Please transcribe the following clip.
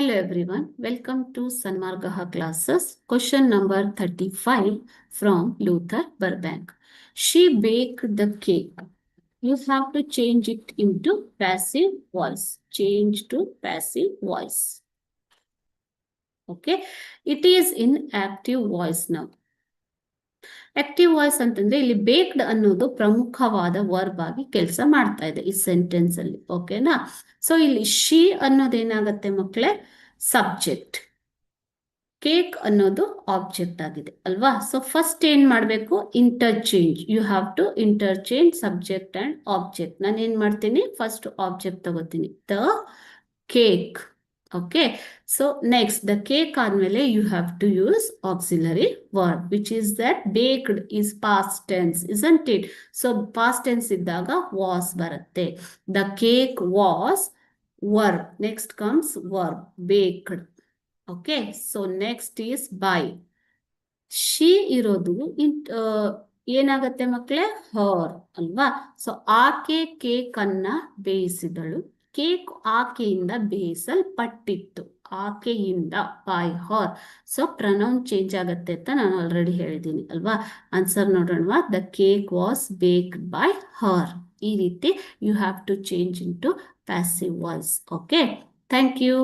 Hello everyone, welcome to Sanmargaha classes. Question number 35 from Luther Burbank. She baked the cake. You have to change it into passive voice. Change to passive voice. Okay, it is in active voice now. Active voice ಅಂತಂದ್ರೆ ಇಲ್ಲಿ baked ಅನ್ನೋದು ಪ್ರಮುಖವಾದ verb ಆಗಿ ಕೆಲಸ ಮಾಡ್ತಾ ಇದೆ ಈ sentence ಅಲ್ಲಿ. ಓಕೆನಾ? ಸೊ ಇಲ್ಲಿ ಶಿ ಅನ್ನೋದೇನಾಗತ್ತೆ ಮಕ್ಕಳೇ? ಸಬ್ಜೆಕ್ಟ್. ಕೇಕ್ ಅನ್ನೋದು ಆಬ್ಜೆಕ್ಟ್ ಆಗಿದೆ ಅಲ್ವಾ? ಸೊ ಫಸ್ಟ್ ಏನ್ ಮಾಡಬೇಕು? Interchange. You have to interchange subject and object. ನಾನು ಏನ್ ಮಾಡ್ತೀನಿ? ಫಸ್ಟ್ ಆಬ್ಜೆಕ್ಟ್ ತಗೋತೀನಿ, the cake. Okay, so next the cake ಆದ್ಮೇಲೆ you have to use auxiliary verb, which is that baked is past tense, isn't it? So past tense ಇದ್ದಾಗ was ಬರುತ್ತೆ. The cake was verb. Next comes verb, baked. Okay, so next is by. She ಇರೋದು ಏನಾಗತ್ತೆ ಮಕ್ಕಳೇ? her ಅಲ್ವಾ? So ಆಕೆ cake ಅನ್ನ ಬೇಯಿಸಿದಳು. Cake ಆಕೆಯಿಂದ ಬೇಯಿಸಲ್ಪಟ್ಟಿತ್ತು. ಆಕೆಯಿಂದ, by her. So pronoun change ಆಗತ್ತೆ ಅಂತ ನಾನು ಆಲ್ರೆಡಿ ಹೇಳಿದ್ದೀನಿ ಅಲ್ವಾ? ಆನ್ಸರ್ ನೋಡೋಣ. The cake was baked by her. ಈ ರೀತಿ you have to change into passive voice. Okay, thank you.